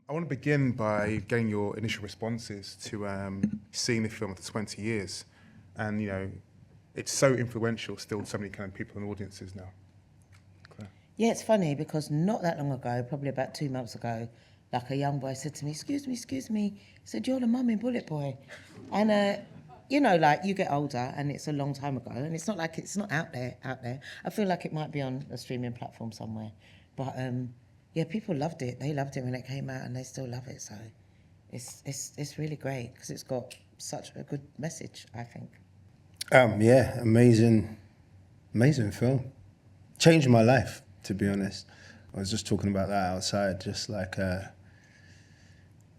I want to begin by getting your initial responses to seeing the film after 20 years. And, it's so influential still to so many kind of people and audiences now. Claire. Yeah, it's funny because not that long ago, probably about 2 months ago, like a young boy said to me, excuse me. He said, you're the mum in Bullet Boy. And, like you get older and it's a long time ago and it's not like it's not out there. I feel like it might be on a streaming platform somewhere. But, yeah, people loved it. They loved it when it came out and they still love it. So it's really great because it's got such a good message, I think. Yeah, amazing film. Changed my life, to be honest. I was just talking about that outside, just like, it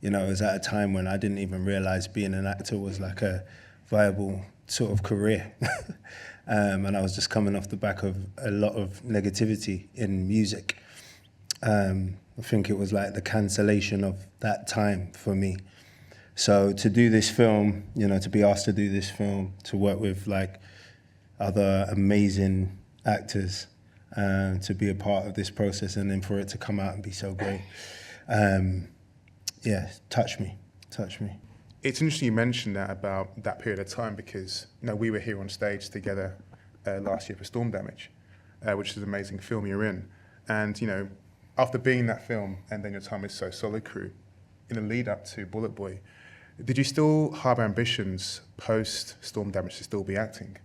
was at a time when I didn't even realize being an actor was like a viable sort of career. And I was just coming off the back of a lot of negativity in music. I think it was like the cancellation of that time for me. So to do this film, to be asked to do this film, to work with like other amazing actors, to be a part of this process and then for it to come out and be so great, touched me. It's interesting you mentioned that about that period of time because, we were here on stage together last year for Storm Damage, which is an amazing film you're in. And, after being in that film and then your time with So Solid Crew, in the lead up to Bullet Boy, did you still harbour ambitions post Storm Damage to still be acting?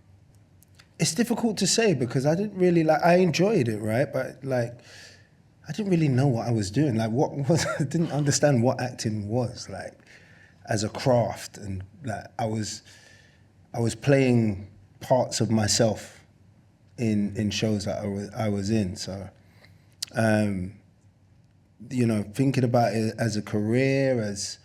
It's difficult to say because I didn't really I enjoyed it, right? But I didn't really know what I was doing. I didn't understand what acting was as a craft. And I was playing parts of myself in shows that I was in. So, thinking about it as a career, as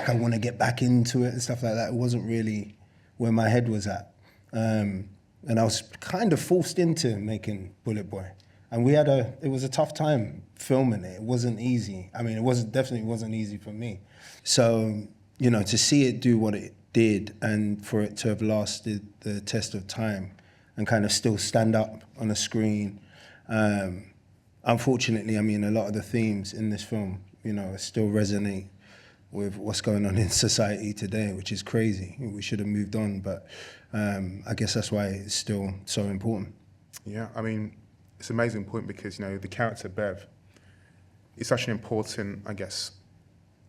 I want to get back into it and stuff like that, it wasn't really where my head was at. And I was kind of forced into making Bullet Boy. And it was a tough time filming it. It wasn't easy. I mean, definitely wasn't easy for me. So, to see it do what it did and for it to have lasted the test of time and kind of still stand up on a screen. Unfortunately, I mean, a lot of the themes in this film, still resonate with what's going on in society today, which is crazy. We should have moved on, but I guess that's why it's still so important. Yeah, I mean, it's an amazing point because, the character Bev is such an important, I guess,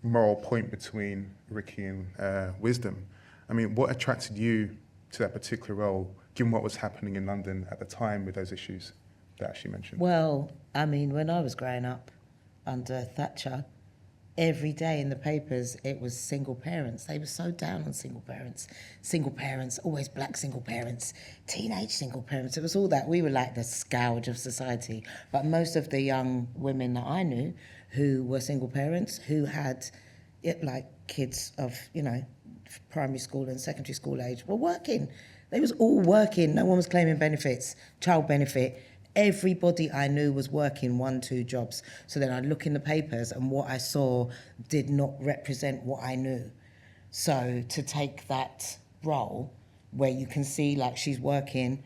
moral point between Ricky and Wisdom. I mean, what attracted you to that particular role, given what was happening in London at the time with those issues that she mentioned? Well, I mean, when I was growing up under Thatcher, every day in the papers, it was single parents. They were so down on single parents. Single parents, always black single parents, teenage single parents. It was all that. We were like the scourge of society. But most of the young women that I knew who were single parents, who had kids of, primary school and secondary school age, were working. They was all working. No one was claiming benefits, child benefit. Everybody I knew was working 1-2 jobs. So then I'd look in the papers and what I saw did not represent what I knew. So to take that role where you can see she's working,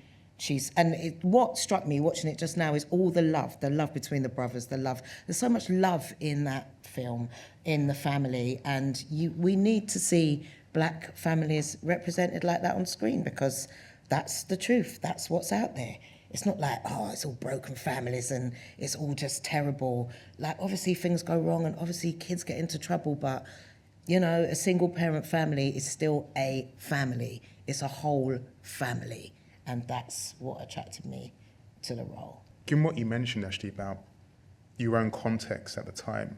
what struck me watching it just now is all the love between the brothers, There's so much love in that film, in the family, and we need to see black families represented like that on screen because that's the truth, that's what's out there. It's not it's all broken families and it's all just terrible. Obviously things go wrong and obviously kids get into trouble, but, a single parent family is still a family. It's a whole family. And that's what attracted me to the role. Given what you mentioned, actually, about your own context at the time,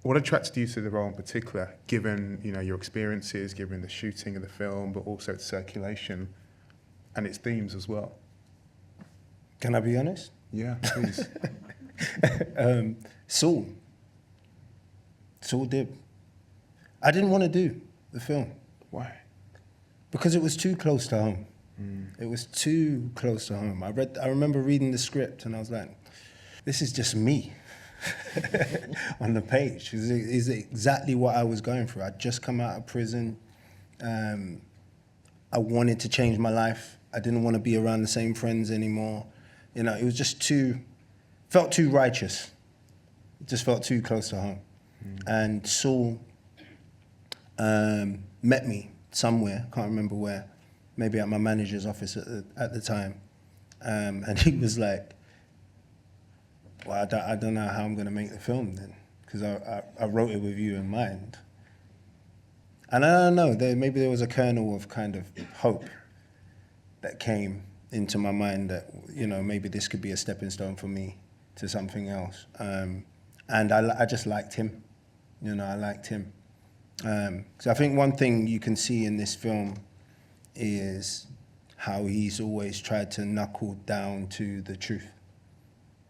what attracted you to the role in particular, given, your experiences, given the shooting of the film, but also its circulation and its themes as well? Can I be honest? Yeah, please. Saul Dibb. I didn't want to do the film. Why? Because it was too close to home. It was too close to home. I remember reading the script and I was like, this is just me on the page. It's exactly what I was going through. I'd just come out of prison. I wanted to change my life. I didn't want to be around the same friends anymore. It was just felt too righteous. It just felt too close to home. And Saul met me somewhere, can't remember where, maybe at my manager's office at the time. And he was like, well, I don't know how I'm going to make the film then, because I wrote it with you in mind. And I don't know, maybe there was a kernel of kind of hope that came into my mind that, you know, maybe this could be a stepping stone for me to something else. And I just liked him. You know, I liked him. So I think one thing you can see in this film is how he's always tried to knuckle down to the truth.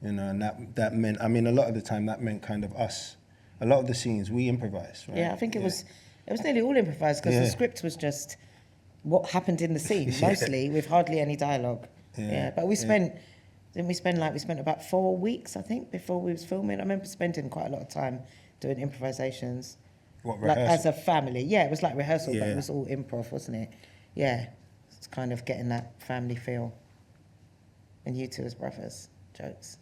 You know, and that meant, I mean, a lot of the time that meant kind of us. A lot of the scenes we improvised, right? Yeah, I think it was nearly all improvised because the script was just what happened in the scene, mostly, with hardly any dialogue. Yeah, but we spent, didn't we spend about 4 weeks, I think, before we was filming. I remember spending quite a lot of time doing improvisations. What, like rehearsal? as a family. Yeah, it was like rehearsal, but Yeah. it was all improv, wasn't it? Yeah, it's kind of getting that family feel. And you two as brothers, jokes.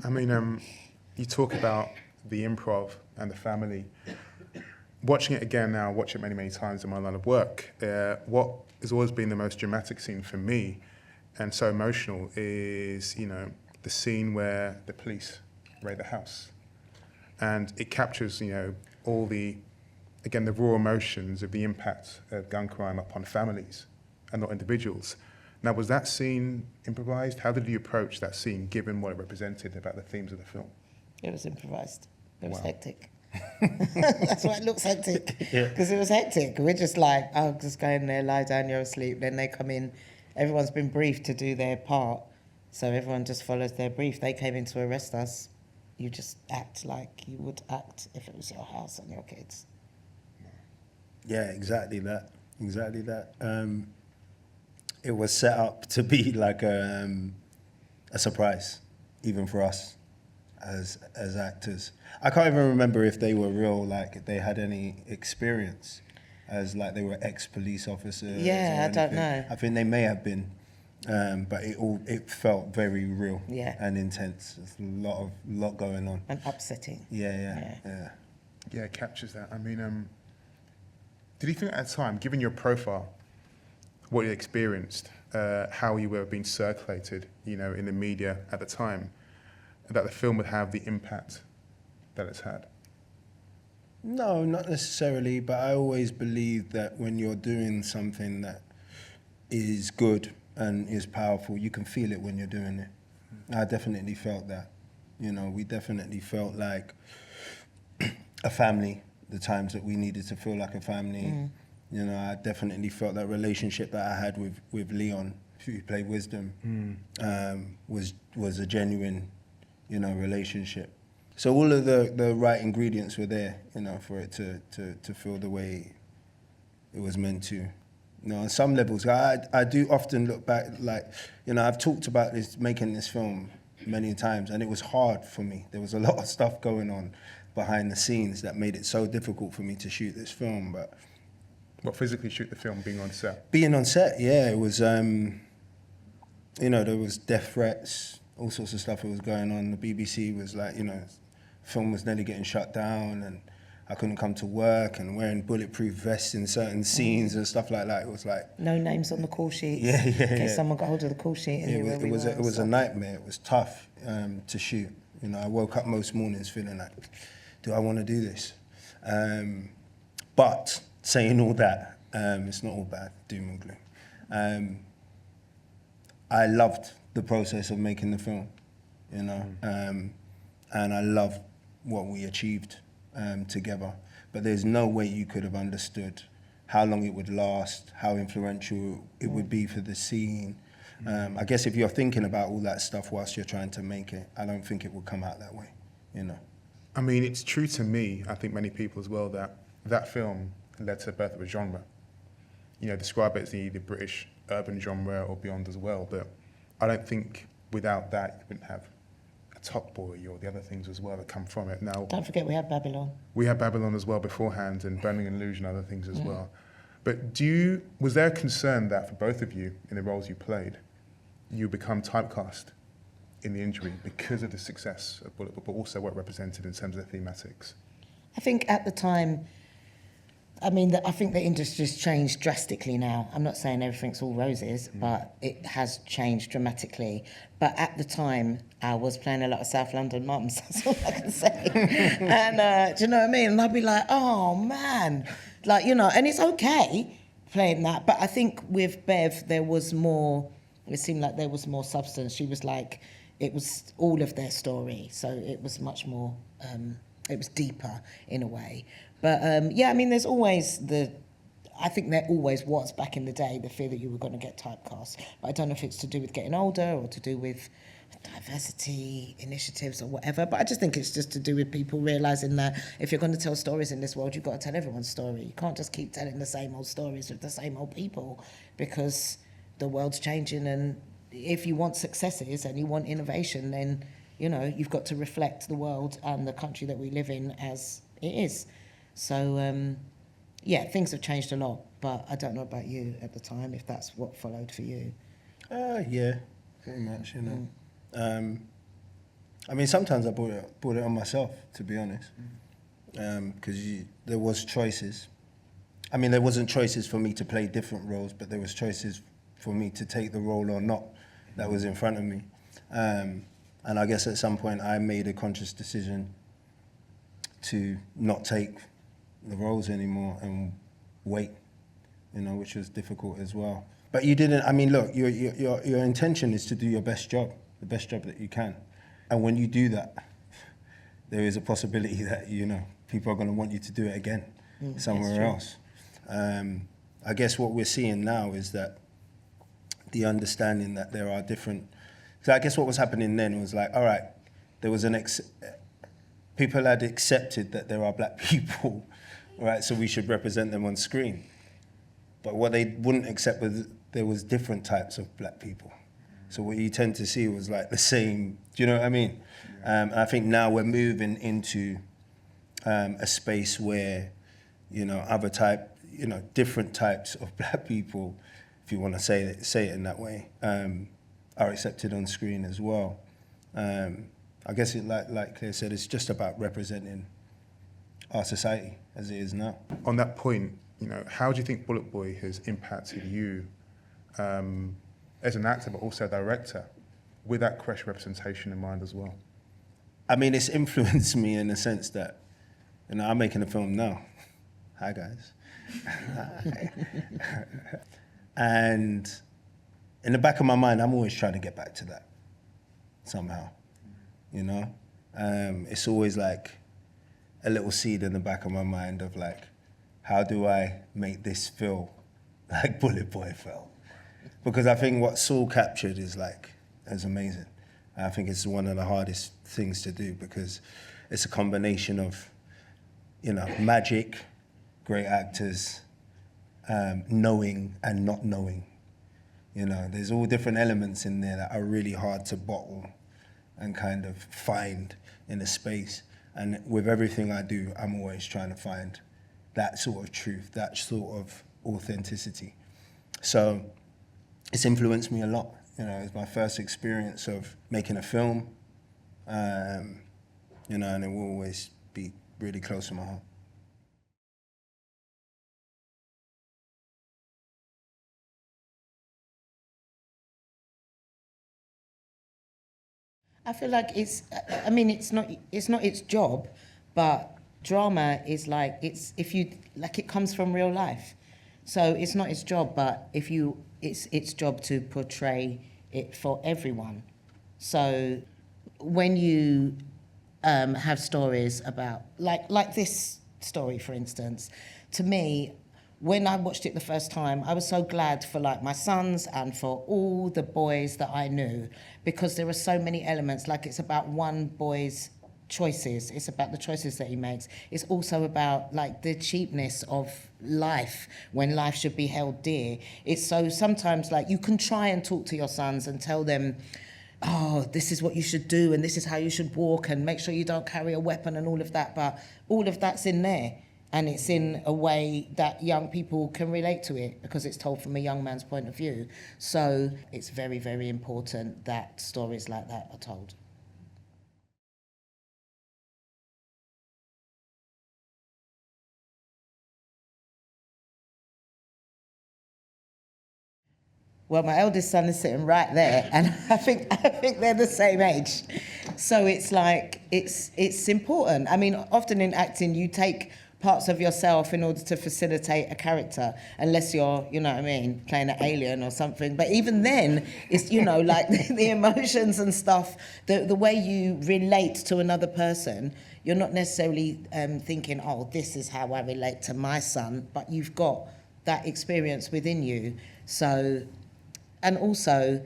I mean, you talk about the improv and the family. Watching it again now, watch it many, many times in my line of work, what has always been the most dramatic scene for me and so emotional is, you know, the scene where the police raid the house. And it captures, you know, all the, again, the raw emotions of the impact of gun crime upon families and not individuals. Now, was that scene improvised? How did you approach that scene, given what it represented about the themes of the film? It was improvised. It was Wow. hectic. That's why it looks hectic. Because it was hectic. We're just like, oh, just go in there, lie down, you're asleep. Then they come in. Everyone's been briefed to do their part. So everyone just follows their brief. They came in to arrest us. You just act like you would act if it was your house and your kids. Yeah, exactly that. Exactly that. It was set up to be like a surprise, even for us as actors. I can't even remember if they were real, like they had any experience as like they were ex-police officers. Yeah, or I don't anything. know. I think they may have been, but it felt very real and intense. There's a lot going on. And upsetting. Yeah. Yeah, it captures that. I mean, did you think at the time, given your profile, what you experienced, how you were being circulated, you know, in the media at the time, that the film would have the impact that it's had? No, not necessarily, but I always believe that when you're doing something that is good and is powerful, you can feel it when you're doing it. I definitely felt that. You know, we definitely felt like a family, the times that we needed to feel like a family. You know, I definitely felt that relationship that I had with Leon, who played Wisdom, was a genuine, you know, relationship. So all of the right ingredients were there, you know, for it to feel the way it was meant to. You know, on some levels, I do often look back, like, you know, I've talked about this, making this film many times, and it was hard for me. There was a lot of stuff going on behind the scenes that made it so difficult for me to shoot this film, but... What, physically shoot the film, being on set? Being on set, yeah, it was, you know, there was death threats, all sorts of stuff that was going on. The BBC was like, you know, film was nearly getting shut down and I couldn't come to work and wearing bulletproof vests in certain scenes and stuff like that. It was like... No names on the call sheets. Yeah. In case someone got hold of the call sheet and knew where we were. It was a nightmare. It was tough to shoot. You know, I woke up most mornings feeling like, do I want to do this? But saying all that, it's not all bad, doom and gloom. I loved the process of making the film, you know, and I love what we achieved together. But there's no way you could have understood how long it would last, how influential it would be for the scene. I guess if you're thinking about all that stuff whilst you're trying to make it, I don't think it would come out that way, you know. I mean, it's true to me, I think many people as well, that film led to the birth of a genre. You know, describe it as the British urban genre or beyond as well, but I don't think without that you wouldn't have a Top Boy or the other things as well that come from it. Now, Don't forget we had Babylon. we had Babylon as well beforehand and Burning Illusion, other things as well. But was there a concern that for both of you in the roles you played, you become typecast in the injury because of the success of Bullet Boy, but also what it represented in terms of the thematics? I think at the time, I think the industry's changed drastically now. I'm not saying everything's all roses, but it has changed dramatically. But at the time, I was playing a lot of South London mums, that's all I can say. And do you know what I mean? And I'd be like, oh man, like, you know, and it's okay playing that. But I think with Bev, there was more, it seemed like there was more substance. She was like, it was all of their story. So it was much more, it was deeper in a way. But yeah, I mean, there's always I think there always was back in the day, the fear that you were going to get typecast. But I don't know if it's to do with getting older or to do with diversity initiatives or whatever. But I just think it's just to do with people realising that if you're going to tell stories in this world, you've got to tell everyone's story. You can't just keep telling the same old stories with the same old people, because the world's changing. And if you want successes and you want innovation, then, you know, you've got to reflect the world and the country that we live in as it is. So, yeah, things have changed a lot, but I don't know about you at the time, if that's what followed for you. Yeah, pretty much, you know. I mean, sometimes I brought it on myself, to be honest, because there was choices. I mean, there wasn't choices for me to play different roles, but there was choices for me to take the role or not that was in front of me. And I guess at some point I made a conscious decision to not take the roles anymore and wait, you know, which was difficult as well. But you didn't, I mean, look, your intention is to do your best job, the best job that you can. And when you do that, there is a possibility that, you know, people are going to want you to do it again somewhere else. I guess what we're seeing now is that the understanding that there are different, so I guess what was happening then was like, all right, there was people had accepted that there are black people, right? So we should represent them on screen. But what they wouldn't accept was there was different types of black people. So what you tend to see was like the same, do you know what I mean? I think now we're moving into a space where, you know, different types of black people, if you want to say it in that way, are accepted on screen as well. I guess like Claire said, it's just about representing our society as it is now. On that point, you know, how do you think Bullet Boy has impacted you as an actor, but also a director, with that correct representation in mind as well? I mean, it's influenced me in the sense that, you know, I'm making a film now. Hi, guys. Hi. And in the back of my mind, I'm always trying to get back to that somehow, you know? It's always like a little seed in the back of my mind of like, how do I make this feel like Bullet Boy felt? Because I think what Saul captured is amazing. I think it's one of the hardest things to do because it's a combination of, you know, magic, great actors, knowing and not knowing. You know, there's all different elements in there that are really hard to bottle and kind of find in a space. And with everything I do, I'm always trying to find that sort of truth, that sort of authenticity. So it's influenced me a lot. You know, it's my first experience of making a film, you know, and it will always be really close to my heart. I feel like it's not its job, but drama is like, it comes from real life. So it's not its job, but it's its job to portray it for everyone. So when you have stories about, like this story, for instance, to me, when I watched it the first time, I was so glad for like my sons and for all the boys that I knew, because there are so many elements. Like, it's about one boy's choices. It's about the choices that he makes. It's also about like the cheapness of life when life should be held dear. It's so sometimes like you can try and talk to your sons and tell them, oh, this is what you should do and this is how you should walk and make sure you don't carry a weapon and all of that. But all of that's in there. And it's in a way that young people can relate to it because it's told from a young man's point of view. So it's very, very important that stories like that are told. Well, my eldest son is sitting right there, and I think they're the same age. So it's like it's important. I mean, often in acting, you take parts of yourself in order to facilitate a character, unless you're, you know what I mean, playing an alien or something. But even then, it's, you know, like the emotions and stuff, the way you relate to another person. You're not necessarily thinking, oh, this is how I relate to my son, but you've got that experience within you. So. And also,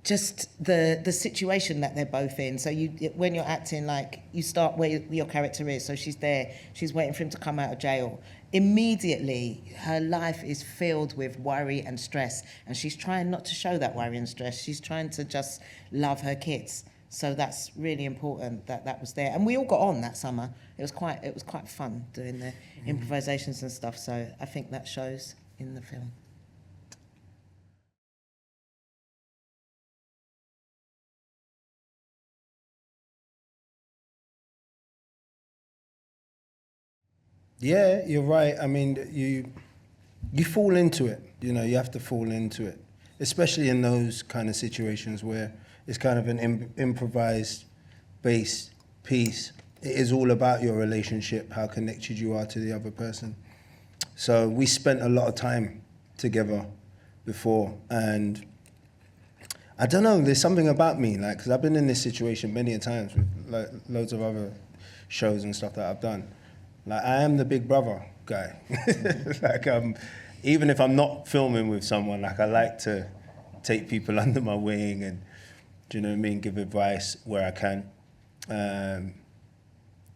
just the situation that they're both in. So when you're acting, like, you start where your character is. So she's there, she's waiting for him to come out of jail. Immediately, her life is filled with worry and stress. And she's trying not to show that worry and stress. She's trying to just love her kids. So that's really important that was there. And we all got on that summer. It was quite fun doing the improvisations and stuff. So I think that shows in the film. Yeah, you're right. I mean, you fall into it. You know, you have to fall into it, especially in those kind of situations where it's kind of an improvised based piece. It is all about your relationship, how connected you are to the other person. So we spent a lot of time together before, and I don't know, there's something about me, like, because I've been in this situation many a times with like loads of other shows and stuff that I've done. Like, I am the big brother guy. Like, even if I'm not filming with someone, like, I like to take people under my wing and, do you know what I mean, give advice where I can.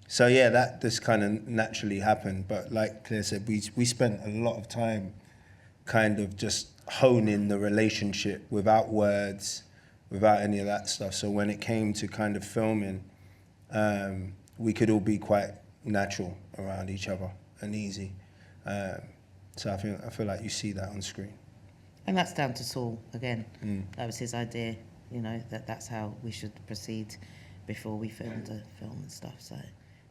So yeah, that just kind of naturally happened. But like Claire said, we spent a lot of time kind of just honing the relationship without words, without any of that stuff. So when it came to kind of filming, we could all be quite natural around each other and easy. So I feel like you see that on screen. And that's down to Saul again. That was his idea, you know, that's how we should proceed before we filmed the film and stuff. So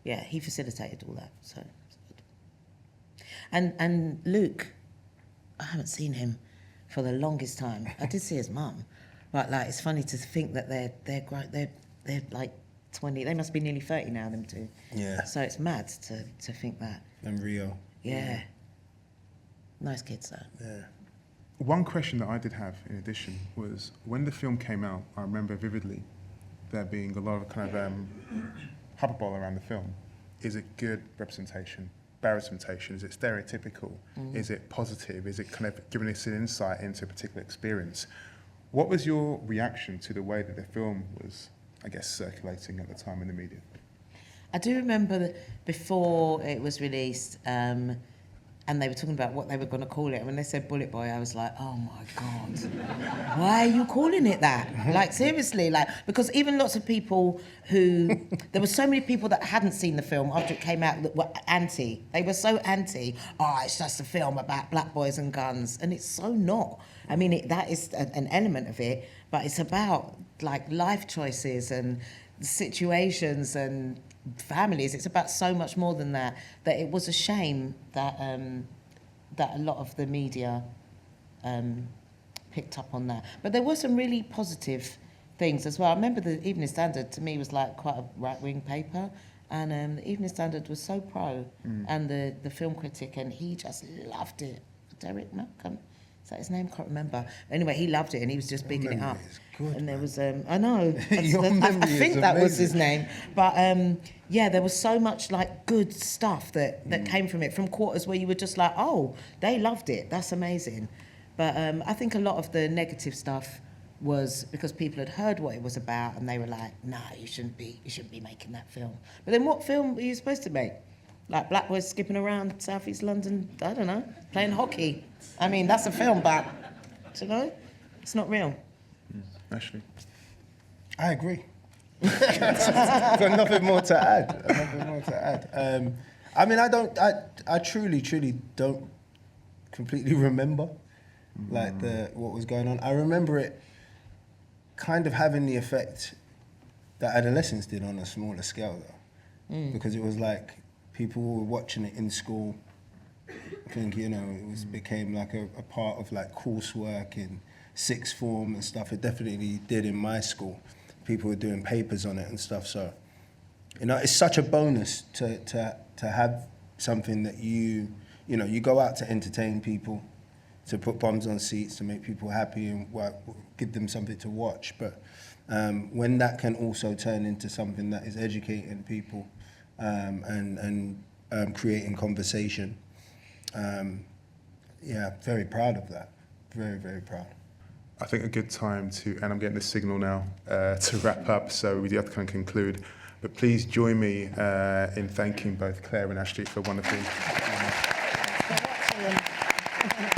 yeah, he facilitated all that. So it's good. And Luke, I haven't seen him for the longest time. I did see his mum, but like, it's funny to think that they're like 20. They must be nearly 30 now, them two. Yeah. So it's mad to think that. And Rio. Yeah. Nice kids though. Yeah. One question that I did have in addition was, when the film came out, I remember vividly there being a lot of kind of hubbub around the film. Is it good representation, bad representation? Is it stereotypical? Is it positive? Is it kind of giving us an insight into a particular experience? What was your reaction to the way that the film was, I guess, circulating at the time in the media? I do remember that before it was released, and they were talking about what they were going to call it. And when they said Bullet Boy, I was like, oh my God, why are you calling it that? Like, seriously, like, because even lots of people there were so many people that hadn't seen the film after it came out that were anti. They were so anti, oh, it's just a film about black boys and guns. And it's so not. I mean, that is an element of it, but it's about like life choices and situations and families. It's about so much more than that. That it was a shame that that a lot of the media picked up on that. But there were some really positive things as well. I remember the Evening Standard to me was like quite a right-wing paper, and the Evening Standard was so pro, and the film critic, and he just loved it. Derek Malcolm. Is that his name? Can't remember. Anyway, he loved it and he was just bigging it up. Good, and there was, I know, Your I memory think is that was his amazing. name. But yeah, there was so much like good stuff that came from it, from quarters where you were just like, oh, they loved it. That's amazing. But I think a lot of the negative stuff was because people had heard what it was about and they were like, nah, you shouldn't be making that film. But then what film were you supposed to make? Like black boys skipping around South East London, I don't know, playing hockey. I mean, that's a film, but, do you know, it's not real. Ashley? I agree. Got nothing more to add. I mean, I truly don't completely remember like what was going on. I remember it kind of having the effect that adolescence did on a smaller scale though, because it was like people were watching it in school. I think, you know, became like a part of like coursework in sixth form and stuff. It definitely did in my school. People were doing papers on it and stuff. So, you know, it's such a bonus to have something that you go out to entertain people, to put bums on seats, to make people happy and give them something to watch. But when that can also turn into something that is educating people and creating conversation, yeah, very proud of that. Very, very proud. I think a good time to, and I'm getting the signal now, to wrap up, so we do have to kind of conclude. But please join me in thanking both Claire and Ashley for wonderful. Thanks for watching.